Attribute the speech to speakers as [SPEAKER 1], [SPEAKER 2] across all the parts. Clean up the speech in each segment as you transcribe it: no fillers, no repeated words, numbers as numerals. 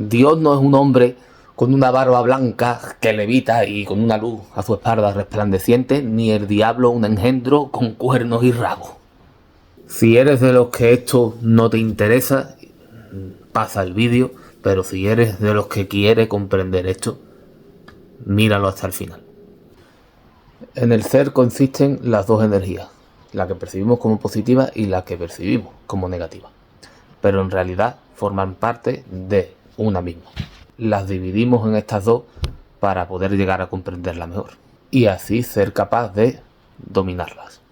[SPEAKER 1] Dios no es un hombre con una barba blanca que levita y con una luz a su espalda resplandeciente, ni el diablo un engendro con cuernos y rabos. Si eres de los que esto no te interesa, pasa el vídeo, pero si eres de los que quiere comprender esto, míralo hasta el final. En el ser consisten las dos energías, la que percibimos como positiva y la que percibimos como negativa, pero en realidad forman parte de una misma. Las dividimos en estas dos para poder llegar a comprenderla mejor y así ser capaz de dominarlas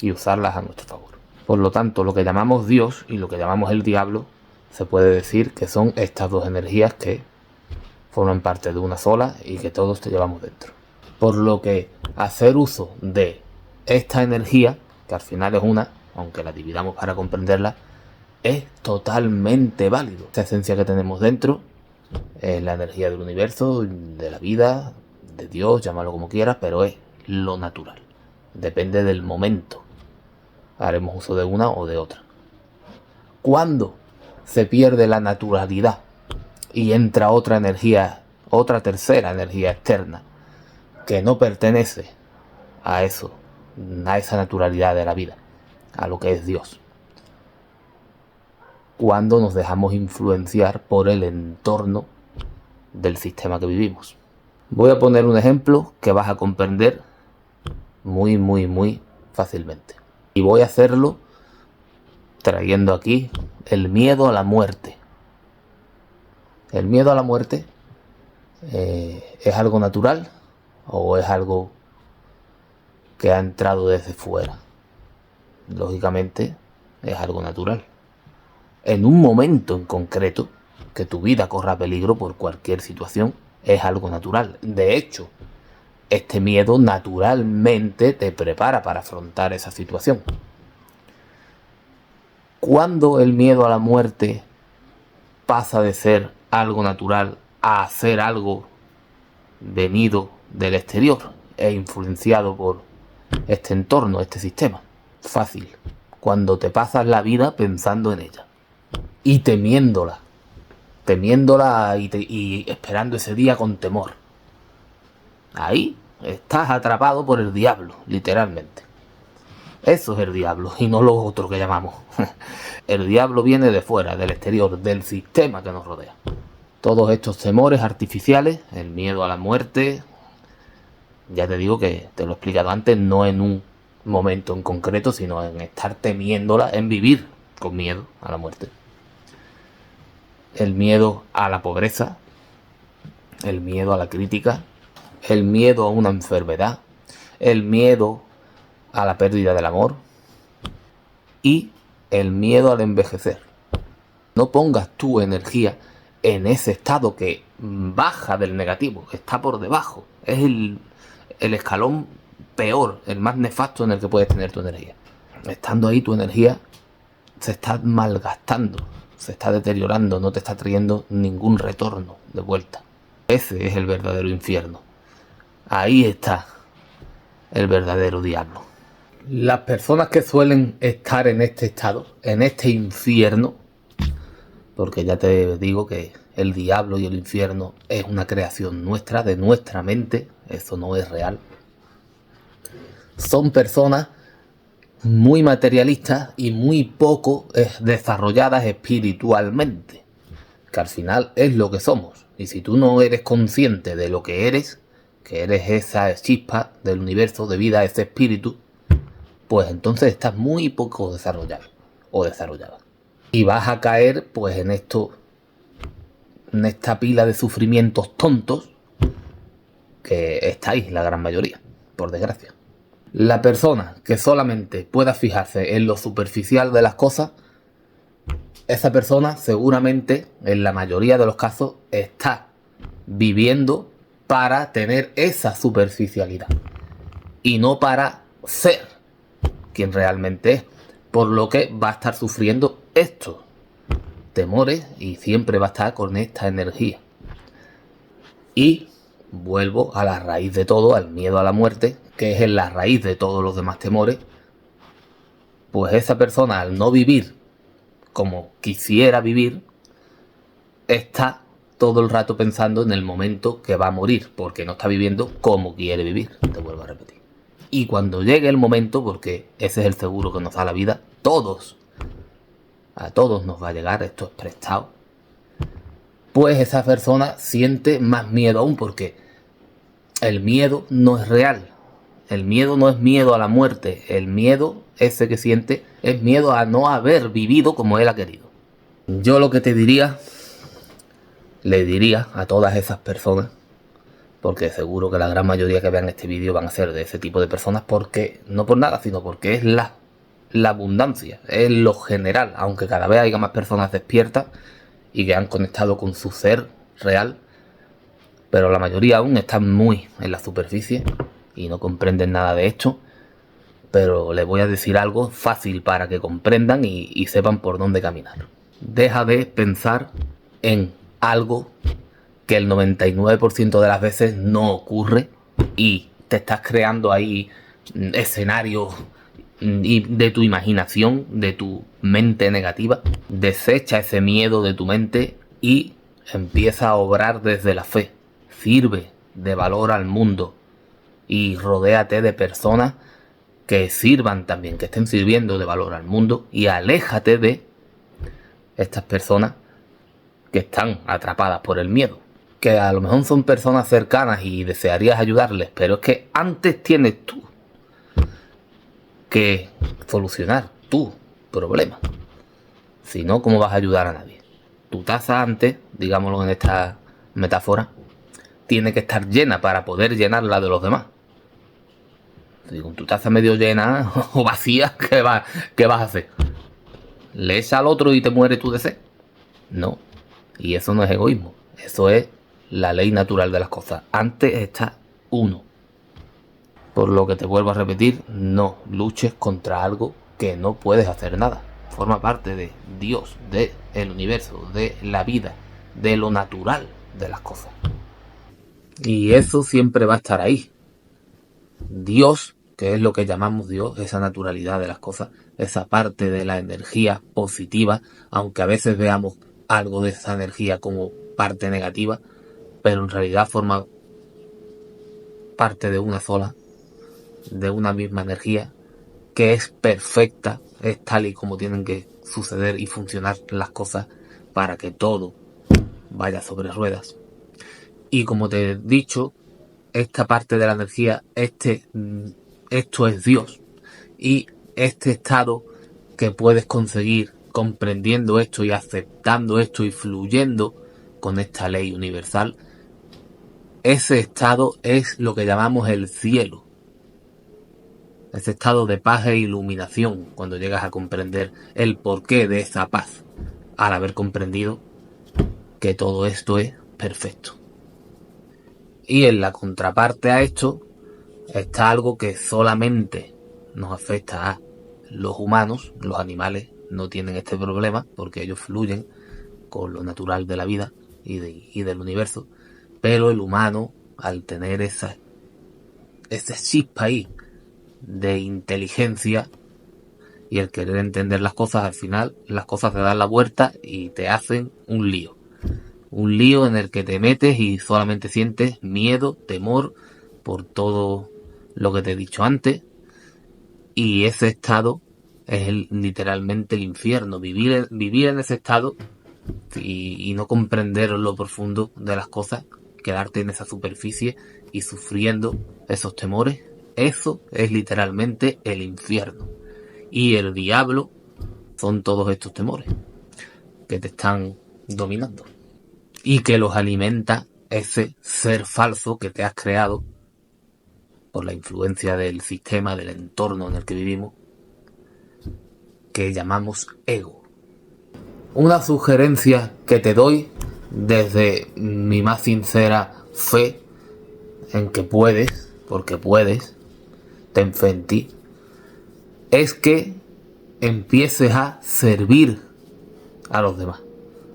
[SPEAKER 1] y usarlas a nuestro favor. Por lo tanto, lo que llamamos Dios y lo que llamamos el diablo se puede decir que son estas dos energías que forman parte de una sola y que todos te llevamos dentro. Por lo que hacer uso de esta energía, que al final es una, aunque la dividamos para comprenderla, es totalmente válido. Esta esencia que tenemos dentro es la energía del universo, de la vida, de Dios, llámalo como quieras, pero es lo natural. Depende del momento. Haremos uso de una o de otra. ¿Cuándo se pierde la naturalidad y entra otra energía, otra tercera energía externa que no pertenece a eso, a esa naturalidad de la vida, a lo que es Dios? Cuando nos dejamos influenciar por el entorno del sistema que vivimos. Voy a poner un ejemplo que vas a comprender muy fácilmente. Y voy a hacerlo trayendo aquí el miedo a la muerte. ¿El miedo a la muerte es algo natural o es algo que ha entrado desde fuera? Lógicamente es algo natural. En un momento en concreto, que tu vida corra peligro por cualquier situación, es algo natural. De hecho, este miedo naturalmente te prepara para afrontar esa situación. Cuando el miedo a la muerte pasa de ser algo natural a ser algo venido del exterior e influenciado por este entorno, este sistema. Fácil. Cuando te pasas la vida pensando en ella y temiéndola y esperando ese día con temor. Ahí estás atrapado por el diablo, literalmente. Eso es el diablo y no lo otro que llamamos. El diablo viene de fuera, del exterior, del sistema que nos rodea. Todos estos temores artificiales, el miedo a la muerte, ya te digo que te lo he explicado antes, no en un momento en concreto, sino en estar temiéndola, en vivir con miedo a la muerte. El miedo a la pobreza, el miedo a la crítica, el miedo a una enfermedad, el miedo a la pérdida del amor y el miedo al envejecer. No pongas tu energía en ese estado que baja del negativo, está por debajo. Es el escalón peor, el más nefasto en el que puedes tener tu energía. Estando ahí, tu energía se está malgastando, se está deteriorando, no te está trayendo ningún retorno de vuelta. Ese es el verdadero infierno. Ahí está el verdadero diablo. Las personas que suelen estar en este estado, en este infierno, porque ya te digo que el diablo y el infierno es una creación nuestra, de nuestra mente, eso no es real. Son personas muy materialistas y muy poco desarrolladas espiritualmente, que al final es lo que somos. Y si tú no eres consciente de lo que eres, que eres esa chispa del universo de vida, ese espíritu, pues entonces estás muy poco desarrollado o desarrollada. Y vas a caer pues en esta pila de sufrimientos tontos que estáis la gran mayoría, por desgracia. La persona que solamente pueda fijarse en lo superficial de las cosas, esa persona seguramente, en la mayoría de los casos, está viviendo para tener esa superficialidad y no para ser quien realmente es, por lo que va a estar sufriendo estos temores y siempre va a estar con esta energía. Y vuelvo a la raíz de todo, al miedo a la muerte, que es la raíz de todos los demás temores. Pues esa persona, al no vivir como quisiera vivir, está todo el rato pensando en el momento que va a morir, porque no está viviendo como quiere vivir, te vuelvo a repetir. Y cuando llegue el momento, porque ese es el seguro que nos da la vida, a todos nos va a llegar, esto es prestado, pues esa persona siente más miedo aún, porque el miedo no es real. El miedo no es miedo a la muerte. El miedo ese que siente es miedo a no haber vivido como él ha querido. Yo lo que le diría a todas esas personas, porque seguro que la gran mayoría que vean este vídeo van a ser de ese tipo de personas, porque no por nada, sino porque es la abundancia, es lo general, aunque cada vez haya más personas despiertas y que han conectado con su ser real, pero la mayoría aún están muy en la superficie y no comprenden nada de esto. Pero les voy a decir algo fácil para que comprendan y sepan por dónde caminar. Deja de pensar en algo que el 99% de las veces no ocurre y te estás creando ahí escenarios de tu imaginación, de tu mente negativa. Desecha ese miedo de tu mente y empieza a obrar desde la fe. Sirve de valor al mundo y rodéate de personas que sirvan también, que estén sirviendo de valor al mundo, y aléjate de estas personas que están atrapadas por el miedo, que a lo mejor son personas cercanas y desearías ayudarles, pero es que antes tienes tú que solucionar tu problema. Si no, ¿cómo vas a ayudar a nadie? Tu taza antes, digámoslo en esta metáfora, tiene que estar llena para poder llenar la de los demás. Si con tu taza medio llena o vacía, ¿qué vas a hacer? ¿Le echas al otro y te mueres tú de sed? No. Y eso no es egoísmo. Eso es la ley natural de las cosas. Antes está uno. Por lo que te vuelvo a repetir, no luches contra algo que no puedes hacer nada. Forma parte de Dios, del universo, de la vida, de lo natural de las cosas. Y eso siempre va a estar ahí. Dios, que es lo que llamamos Dios, esa naturalidad de las cosas, esa parte de la energía positiva, aunque a veces veamos algo de esa energía como parte negativa, pero en realidad forma parte de una sola, de una misma energía, que es perfecta, es tal y como tienen que suceder y funcionar las cosas para que todo vaya sobre ruedas. Y como te he dicho, esta parte de la energía, esto es Dios. Y este estado que puedes conseguir comprendiendo esto y aceptando esto y fluyendo con esta ley universal, ese estado es lo que llamamos el cielo. Ese estado de paz e iluminación, cuando llegas a comprender el porqué de esa paz, al haber comprendido que todo esto es perfecto. Y en la contraparte a esto está algo que solamente nos afecta a los humanos. Los animales no tienen este problema porque ellos fluyen con lo natural de la vida y del universo, pero el humano, al tener ese chispa ahí de inteligencia y el querer entender las cosas, al final las cosas te dan la vuelta y te hacen un lío. Un lío en el que te metes y solamente sientes miedo, temor por todo lo que te he dicho antes. Y ese estado es literalmente el infierno. Vivir en ese estado y no comprender lo profundo de las cosas, quedarte en esa superficie y sufriendo esos temores, eso es literalmente el infierno. Y el diablo son todos estos temores que te están dominando y que los alimenta ese ser falso que te has creado por la influencia del sistema, del entorno en el que vivimos, que llamamos ego. Una sugerencia que te doy desde mi más sincera fe en que puedes, porque puedes, ten fe en ti, es que empieces a servir a los demás.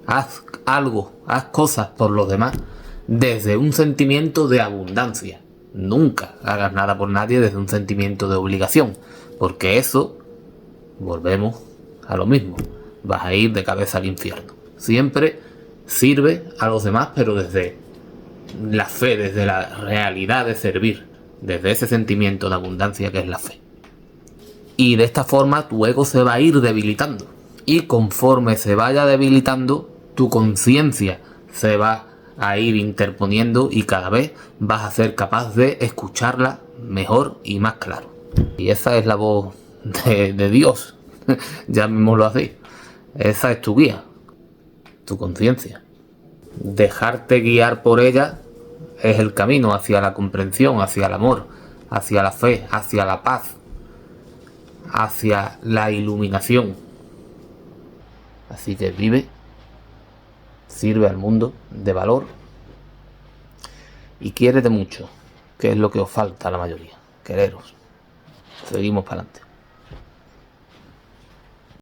[SPEAKER 1] Haz algo, haz cosas por los demás desde un sentimiento de abundancia. Nunca hagas nada por nadie desde un sentimiento de obligación, porque eso, volvemos a lo mismo, vas a ir de cabeza al infierno. Siempre Sirve a los demás, pero desde la fe, desde la realidad de servir, desde ese sentimiento de abundancia que es la fe. Y de esta forma tu ego se va a ir debilitando. Y conforme se vaya debilitando, tu conciencia se va a ir interponiendo y cada vez vas a ser capaz de escucharla mejor y más claro. Y esa es la voz de Dios, llamémoslo así. Esa es tu guía, tu conciencia. Dejarte guiar por ella es el camino hacia la comprensión, hacia el amor, hacia la fe, hacia la paz, hacia la iluminación. Así que vive, sirve al mundo de valor y quiérete mucho, que es lo que os falta a la mayoría. Quereros. Seguimos para adelante.